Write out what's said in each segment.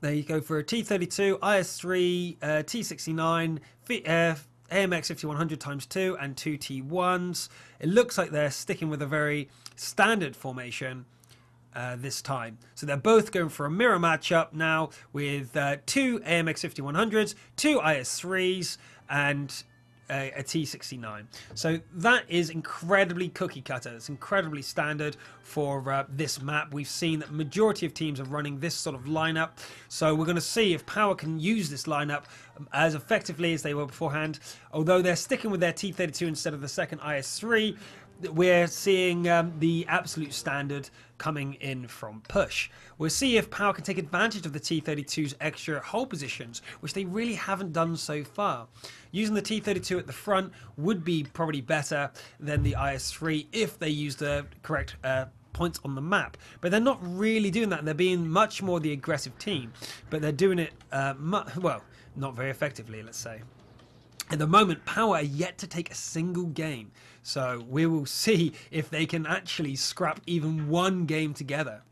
There you go for a T32, IS3, T69, AMX 5100 times 2 and 2 T1s. It looks like they're sticking with a very standard formation this time. So they're both going for a mirror matchup now with 2 AMX 5100s, 2 IS3s, and a T69. So that is incredibly cookie cutter. It's incredibly standard for this map. We've seen that majority of teams are running this sort of lineup. So we're going to see if Power can use this lineup as effectively as they were beforehand. Although they're sticking with their T32 instead of the second IS3, we're seeing the absolute standard coming in from push. We'll see if Power can take advantage of the T32's extra hold positions, which they really haven't done so far. Using the T32 at the front would be probably better than the IS3 if they use the correct points on the map, but they're not really doing that. They're being much more the aggressive team, but they're doing it well, not very effectively, let's say. At the moment, Power are yet to take a single game, so we will see if they can actually scrap even one game together.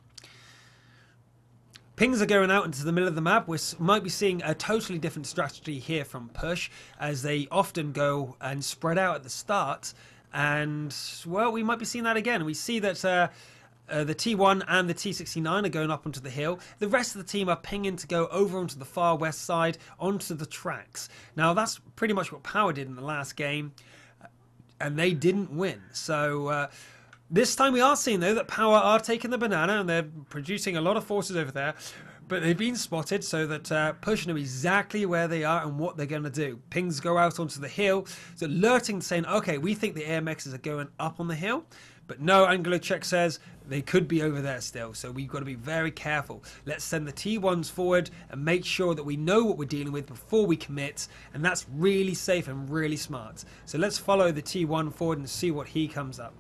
Pings are going out into the middle of the map. We might be seeing a totally different strategy here from push, as they often go and spread out at the start, and well, we might be seeing that again. We see that the T1 and the T69 are going up onto the hill. The rest of the team are pinging to go over onto the far west side, onto the tracks. Now, that's pretty much what Power did in the last game, and they didn't win. So this time we are seeing, though, that Power are taking the banana, and they're producing a lot of forces over there. But they've been spotted, so that Push know exactly where they are and what they're going to do. Pings go out onto the hill, so alerting, saying, okay, we think the AMXs are going up on the hill. But no, Angular Check says they could be over there still, so we've got to be very careful. Let's send the T1s forward and make sure that we know what we're dealing with before we commit, and that's really safe and really smart. So let's follow the T1 forward and see what he comes up.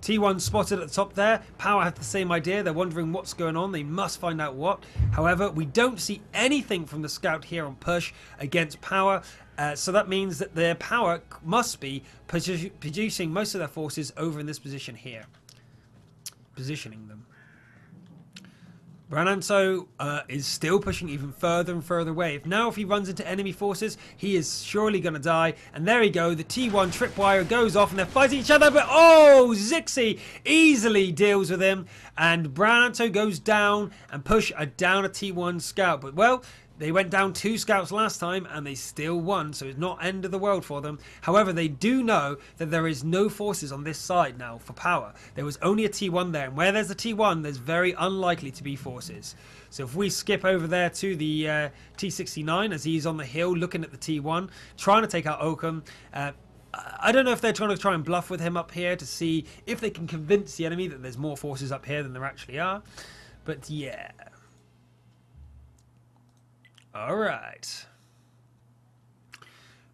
T1 spotted at the top there. Power have the same idea. They're wondering what's going on. They must find out what. However, we don't see anything from the scout here on push against Power. So that means that their Power must be producing most of their forces over in this position here. Positioning them. Brananto is still pushing even further and further away. If he runs into enemy forces, he is surely going to die. And there we go. The T1 tripwire goes off and they're fighting each other. But oh, Zixi easily deals with him. And Brananto goes down and Push are down a T1 scout. But well, they went down 2 scouts last time and they still won, so it's not end of the world for them. However, they do know that there is no forces on this side now for Power. There was only a T1 there, and where there's a T1, there's very unlikely to be forces. So if we skip over there to the T69 as he's on the hill looking at the T1, trying to take out Oakham. I don't know if they're trying to try and bluff with him up here to see if they can convince the enemy that there's more forces up here than there actually are. But yeah. Alright.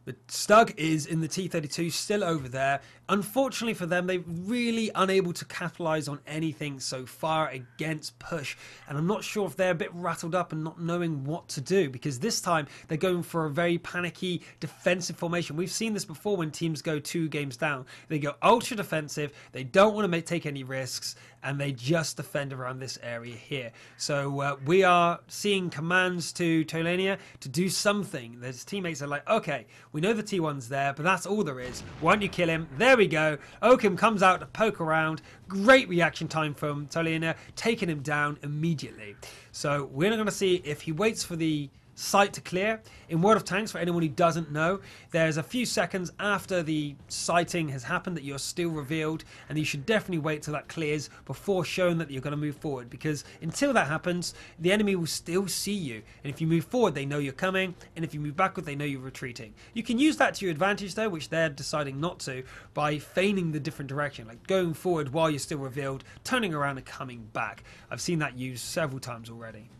The Stug is in the T32, still over there. Unfortunately for them, they're really unable to capitalize on anything so far against Push. And I'm not sure if they're a bit rattled up and not knowing what to do, because this time they're going for a very panicky defensive formation. We've seen this before when teams go 2 games down. They go ultra defensive, they don't want to take any risks, and they just defend around this area here. So we are seeing commands to Tolania to do something. His teammates are like, okay, we know the T1's there, but that's all there is. Why don't you kill him? There we go. Oakham comes out to poke around. Great reaction time from Tolania, taking him down immediately. So we're not going to see if he waits for the site to clear. In World of Tanks, for anyone who doesn't know, there's a few seconds after the sighting has happened that you're still revealed, and you should definitely wait till that clears before showing that you're going to move forward, because until that happens, the enemy will still see you, and if you move forward they know you're coming, and if you move backward they know you're retreating. You can use that to your advantage though, which they're deciding not to, by feigning the different direction, like going forward while you're still revealed, turning around and coming back. I've seen that used several times already.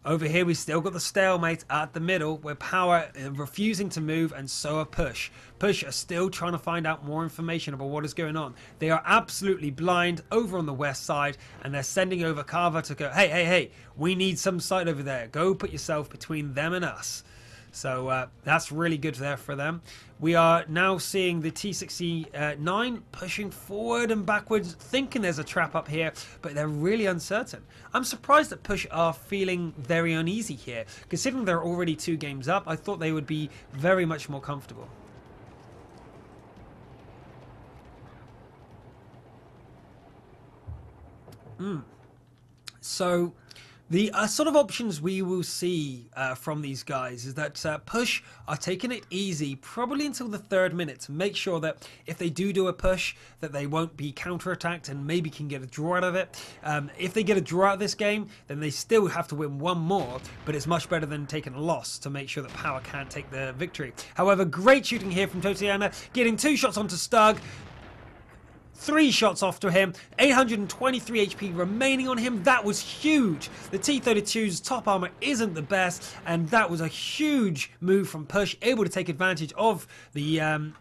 Over here, we still got the stalemate at the middle, where Power are refusing to move, and so are Push. Push are still trying to find out more information about what is going on. They are absolutely blind over on the west side, and they're sending over Carver to go, hey, we need some sight over there. Go put yourself between them and us. So that's really good there for them. We are now seeing the T69 pushing forward and backwards, thinking there's a trap up here, but they're really uncertain. I'm surprised that Push are feeling very uneasy here. Considering they're already 2 games up, I thought they would be very much more comfortable. So the sort of options we will see from these guys is that Push are taking it easy probably until the 3rd minute to make sure that if they do a push that they won't be counterattacked and maybe can get a draw out of it. If they get a draw out of this game, then they still have to win 1 more, but it's much better than taking a loss to make sure that Power can't take the victory. However, great shooting here from Tatiana, getting 2 shots onto Stug. 3 shots off to him, 823 HP remaining on him. That was huge. The T-32's top armor isn't the best, and that was a huge move from Push, able to take advantage of the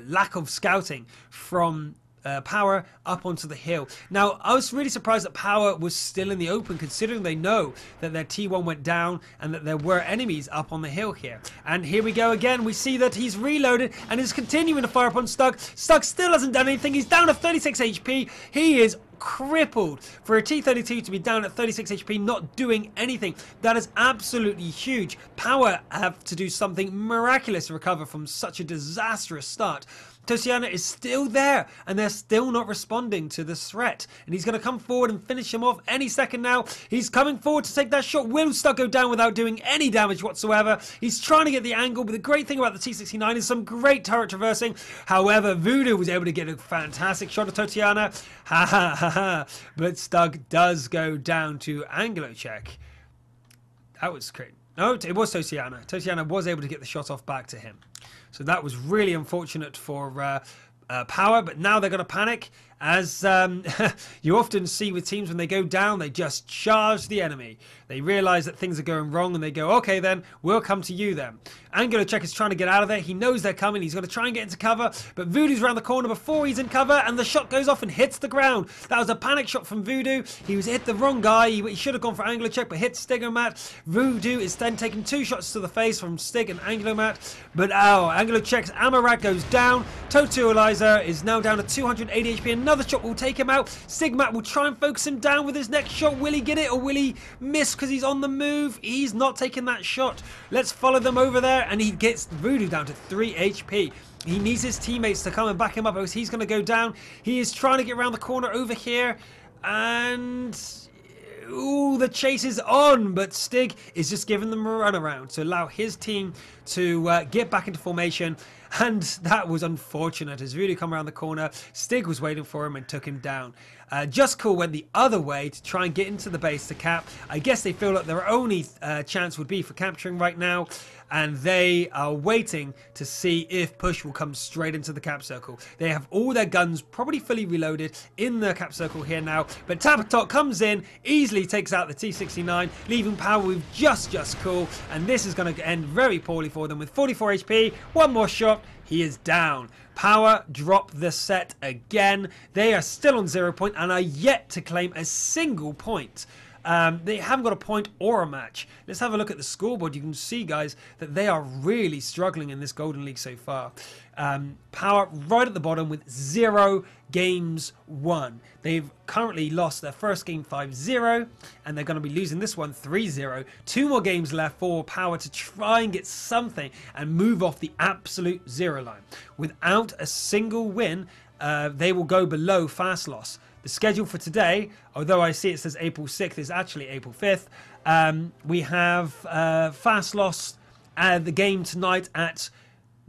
lack of scouting from Power up onto the hill. Now, I was really surprised that Power was still in the open, considering they know that their T1 went down and that there were enemies up on the hill here. And here we go again. We see that he's reloaded and is continuing to fire upon Stug. Stug still hasn't done anything. He's down to 36 HP. He is crippled. For a T-32 to be down at 36 HP not doing anything, that is absolutely huge. Power have to do something miraculous to recover from such a disastrous start. Tosiana is still there, and they're still not responding to this threat. And he's going to come forward and finish him off any second now. He's coming forward to take that shot. Will Stug go down without doing any damage whatsoever? He's trying to get the angle, but the great thing about the T-69 is some great turret traversing. However, Voodoo was able to get a fantastic shot at Tatiana. Ha ha ha ha. But Stug does go down to Anglo check. That was great. No, it was Tosiana. Tosiana was able to get the shot off back to him. So that was really unfortunate for Power, but now they're going to panic. As you often see with teams, when they go down, they just charge the enemy. They realize that things are going wrong and they go, okay then, we'll come to you then. Angular Check is trying to get out of there. He knows they're coming. He's going to try and get into cover, but Voodoo's around the corner before he's in cover, and the shot goes off and hits the ground. That was a panic shot from Voodoo. He was hit the wrong guy. He should have gone for Angular Check, but hit Stigomat. Voodoo is then taking 2 shots to the face from Stig and Anglomat, but Angular Check's ammo rack goes down. Totalizer is now down to 280 HP. Another shot will take him out. Stigmat will try and focus him down with his next shot. Will he get it, or will he miss because he's on the move? He's not taking that shot. Let's follow them over there, and he gets Voodoo down to 3 HP. He needs his teammates to come and back him up, because he's going to go down. He is trying to get around the corner over here, and ooh, the chase is on, but Stig is just giving them a runaround to allow his team to get back into formation. And that was unfortunate. As Voodoo come around the corner, Stig was waiting for him and took him down. Just Cool went the other way to try and get into the base to cap. I guess they feel like their only chance would be for capturing right now, and they are waiting to see if Push will come straight into the cap circle. They have all their guns probably fully reloaded in the cap circle here now, but Tapatok comes in, easily takes out the T-69, leaving Power with just Cool, and this is going to end very poorly for them with 44 HP. One more shot, he is down. Power drop the set again. They are still on 0 point and are yet to claim a single point. They haven't got a point or a match. Let's have a look at the scoreboard. You can see, guys, that they are really struggling in this Golden League so far. Power right at the bottom with 0 games won. They've currently lost their first game 5-0, and they're going to be losing this one 3-0. 2 more games left for Power to try and get something and move off the absolute 0 line. Without a single win, they will go below fast loss. The schedule for today, although I see it says April 6th, is actually April 5th. We have fast loss the game tonight at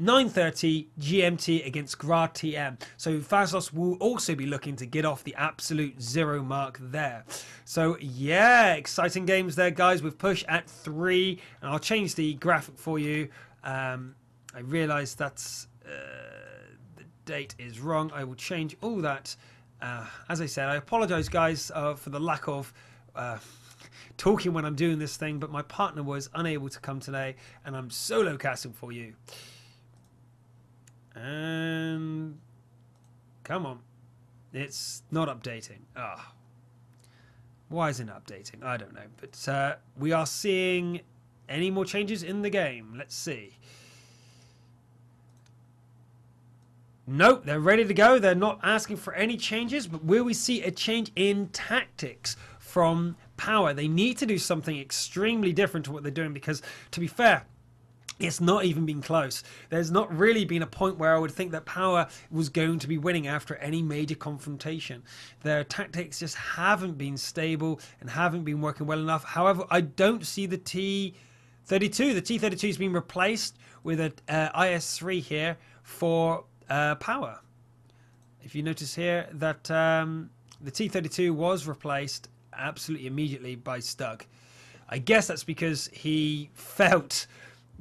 9:30 GMT against Grad TM. So Fastloss will also be looking to get off the absolute 0 mark there. So yeah, exciting games there, guys, with Push at 3. And I'll change the graphic for you. I realise that's the date is wrong. I will change all that. As I said, I apologise, guys, for the lack of talking when I'm doing this thing, but my partner was unable to come today, and I'm solo casting for you. And come on, it's not updating. Why isn't it updating? I don't know. But we are seeing Any more changes in the game? Let's see. Nope, they're ready to go. They're not asking for any changes, but will we see a change in tactics from Power? They need to do something extremely different to what they're doing because, to be fair, it's not even been close. There's not really been a point where I would think that Power was going to be winning after any major confrontation. Their tactics just haven't been stable and haven't been working well enough. However, I don't see the T32. The T32 has been replaced with an IS-3 here for Power. If you notice here that the T32 was replaced absolutely immediately by Stug. I guess that's because he felt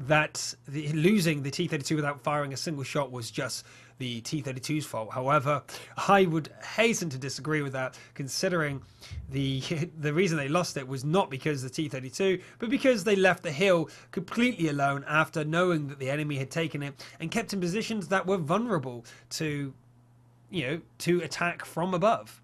that losing the T32 without firing a single shot was just the T32's fault. However, I would hasten to disagree with that, considering the reason they lost it was not because of the T32, but because they left the hill completely alone after knowing that the enemy had taken it and kept in positions that were vulnerable to, to attack from above.